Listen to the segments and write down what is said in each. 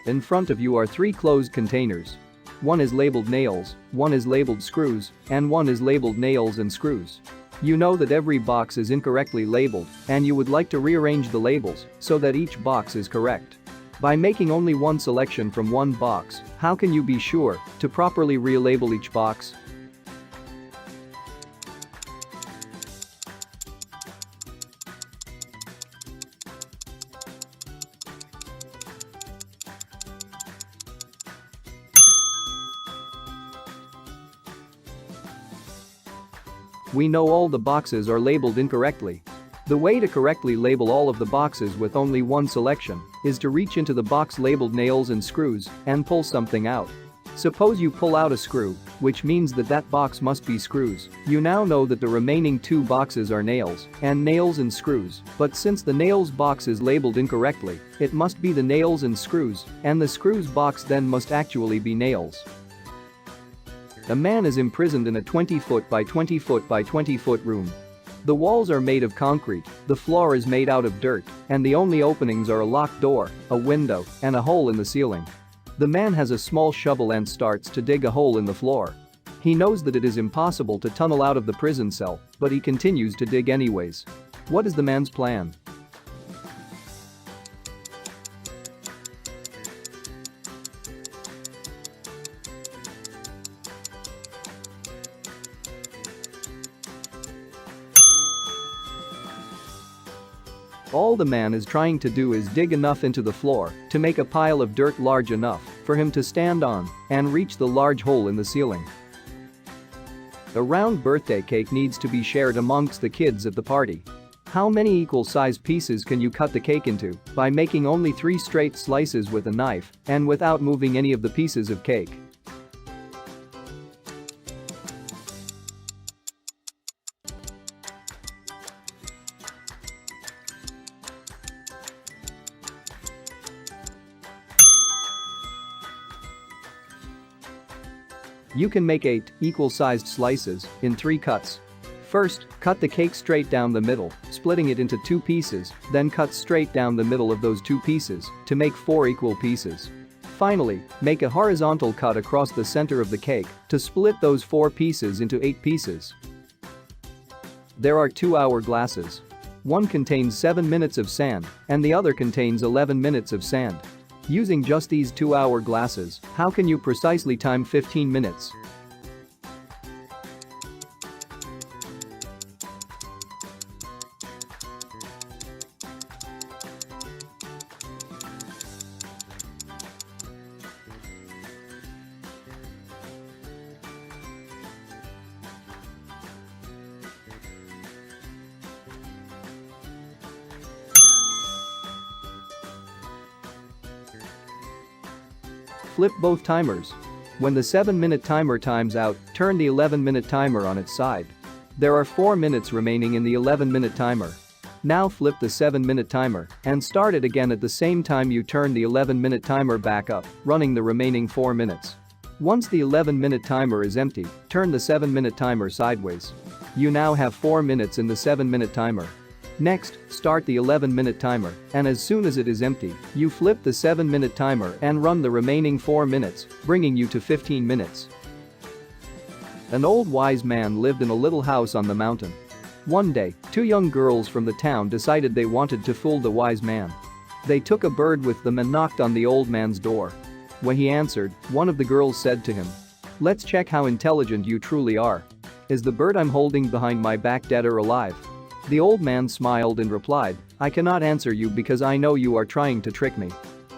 In front of you are 3 closed containers. One is labeled nails, one is labeled screws, and one is labeled nails and screws. You know that every box is incorrectly labeled, and you would like to rearrange the labels so that each box is correct. By making only one selection from one box, how can you be sure to properly relabel each box? We know all the boxes are labeled incorrectly. The way to correctly label all of the boxes with only one selection is to reach into the box labeled nails and screws and pull something out. Suppose you pull out a screw, which means that that box must be screws. You now know that the remaining 2 boxes are nails and screws, but since the nails box is labeled incorrectly, it must be the nails and screws, and the screws box then must actually be nails. A man is imprisoned in a 20-foot by 20-foot by 20-foot room. The walls are made of concrete, the floor is made out of dirt, and the only openings are a locked door, a window, and a hole in the ceiling. The man has a small shovel and starts to dig a hole in the floor. He knows that it is impossible to tunnel out of the prison cell, but he continues to dig anyways. What is the man's plan? All the man is trying to do is dig enough into the floor to make a pile of dirt large enough for him to stand on and reach the large hole in the ceiling. A round birthday cake needs to be shared amongst the kids at the party. How many equal-sized pieces can you cut the cake into by making only 3 straight slices with a knife and without moving any of the pieces of cake? You can make 8 equal-sized slices in 3 cuts. First, cut the cake straight down the middle, splitting it into 2 pieces, then cut straight down the middle of those 2 pieces to make 4 equal pieces. Finally, make a horizontal cut across the center of the cake to split those 4 pieces into 8 pieces. There are 2 hourglasses. One contains 7 minutes of sand, and the other contains 11 minutes of sand. Using just these 2 hourglasses, how can you precisely time 15 minutes? Flip both timers. When the 7-minute timer times out, turn the 11-minute timer on its side. There are 4 minutes remaining in the 11-minute timer. Now flip the 7-minute timer and start it again at the same time you turn the 11-minute timer back up, running the remaining 4 minutes. Once the 11-minute timer is empty, turn the 7-minute timer sideways. You now have 4 minutes in the 7-minute timer. Next, start the 11-minute timer, and as soon as it is empty, you flip the 7-minute timer and run the remaining 4 minutes, bringing you to 15 minutes. An old wise man lived in a little house on the mountain. One day, 2 young girls from the town decided they wanted to fool the wise man. They took a bird with them and knocked on the old man's door. When he answered, one of the girls said to him, "Let's check how intelligent you truly are. Is the bird I'm holding behind my back dead or alive?" The old man smiled and replied, "I cannot answer you because I know you are trying to trick me."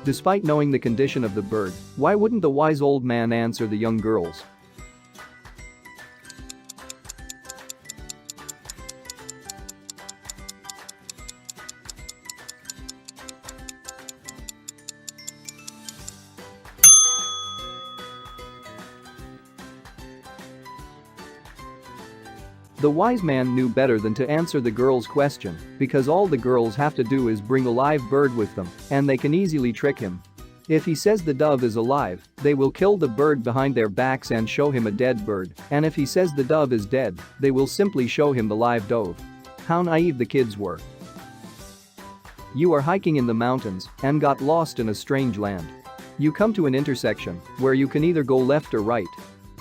Despite knowing the condition of the bird, why wouldn't the wise old man answer the young girls? The wise man knew better than to answer the girl's question because all the girls have to do is bring a live bird with them and they can easily trick him. If he says the dove is alive, they will kill the bird behind their backs and show him a dead bird, and if he says the dove is dead, they will simply show him the live dove. How naive the kids were. You are hiking in the mountains and got lost in a strange land. You come to an intersection where you can either go left or right.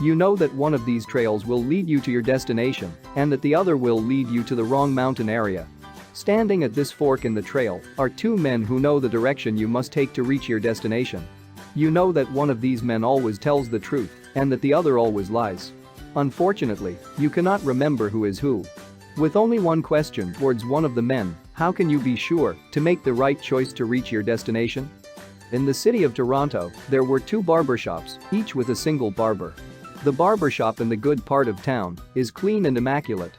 You know that one of these trails will lead you to your destination and that the other will lead you to the wrong mountain area. Standing at this fork in the trail are two men who know the direction you must take to reach your destination. You know that one of these men always tells the truth and that the other always lies. Unfortunately, you cannot remember who is who. With only one question towards one of the men, how can you be sure to make the right choice to reach your destination? In the city of Toronto, there were two barbershops, each with a single barber. The barbershop in the good part of town is clean and immaculate.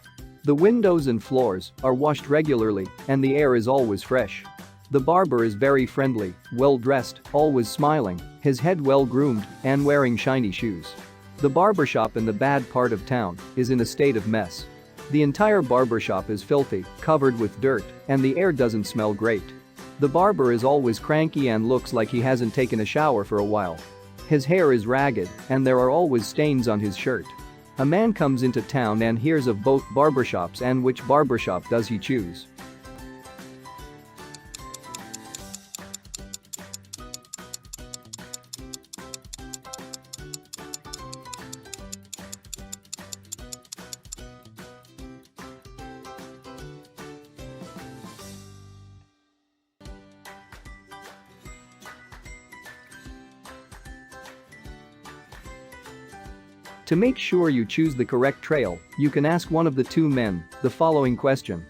The windows and floors are washed regularly and the air is always fresh. The barber is very friendly, well-dressed, always smiling, his head well-groomed, and wearing shiny shoes. The barbershop in the bad part of town is in a state of mess. The entire barbershop is filthy, covered with dirt, and the air doesn't smell great. The barber is always cranky and looks like he hasn't taken a shower for a while. His hair is ragged, and there are always stains on his shirt. A man comes into town and hears of both barbershops, and which barbershop does he choose? To make sure you choose the correct trail, you can ask one of the two men the following question.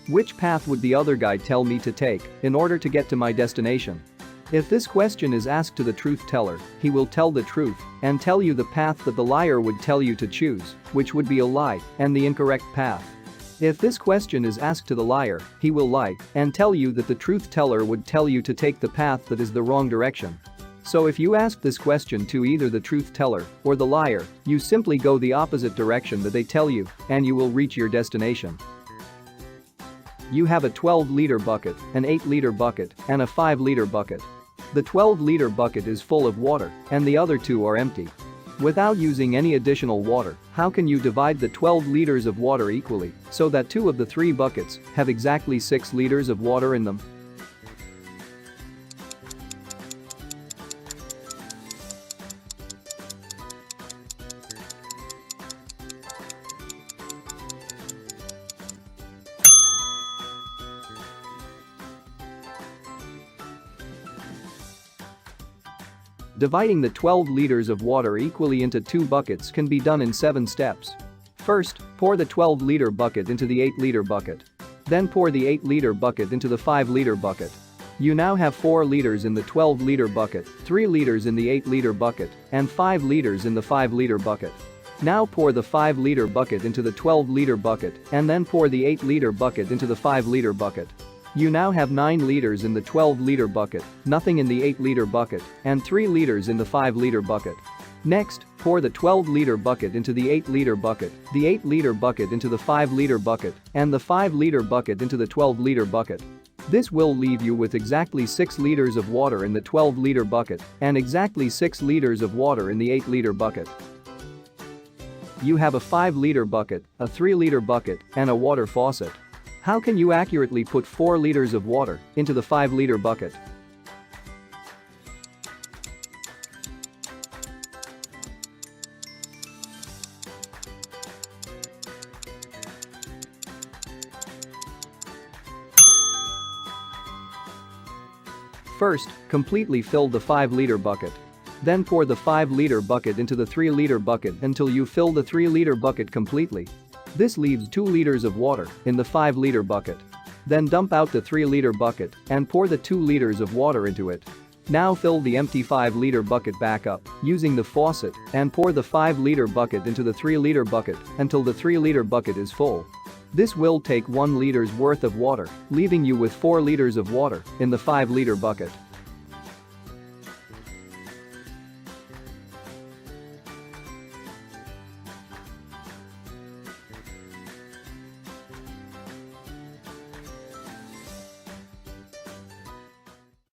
Which path would the other guy tell me to take in order to get to my destination? If this question is asked to the truth teller, he will tell the truth and tell you the path that the liar would tell you to choose, which would be a lie and the incorrect path. If this question is asked to the liar, he will lie and tell you that the truth teller would tell you to take the path that is the wrong direction. So if you ask this question to either the truth teller or the liar, you simply go the opposite direction that they tell you and you will reach your destination. You have a 12-liter bucket, an 8-liter bucket, and a 5-liter bucket. The 12-liter bucket is full of water and the other two are empty. Without using any additional water, how can you divide the 12 liters of water equally so that two of the three buckets have exactly 6 liters of water in them? Dividing the 12 liters of water equally into two buckets can be done in 7 steps. First, pour the 12-liter bucket into the 8-liter bucket. Then pour the 8-liter bucket into the 5-liter bucket. You now have 4 liters in the 12-liter bucket, 3 liters in the 8-liter bucket, and 5 liters in the 5-liter bucket. Now pour the 5-liter bucket into the 12-liter bucket and then pour the 8-liter bucket into the 5-liter bucket. You now have 9 liters in the 12-liter bucket, nothing in the 8-liter bucket, and 3 liters in the 5-liter bucket. Next, pour the 12-liter bucket into the 8-liter bucket, the 8-liter bucket into the 5-liter bucket, and the 5-liter bucket into the 12-liter bucket. This will leave you with exactly 6 liters of water in the 12-liter bucket and exactly 6 liters of water in the 8-liter bucket. You have a 5-liter bucket, a 3-liter bucket, and a water faucet. How can you accurately put 4 liters of water into the 5-liter bucket? First, completely fill the 5-liter bucket. Then pour the 5-liter bucket into the 3-liter bucket until you fill the 3-liter bucket completely. This leaves 2 liters of water in the 5-liter bucket. Then dump out the 3-liter bucket and pour the 2 liters of water into it. Now fill the empty 5-liter bucket back up using the faucet and pour the 5-liter bucket into the 3-liter bucket until the 3-liter bucket is full. This will take 1 liter's worth of water, leaving you with 4 liters of water in the 5-liter bucket.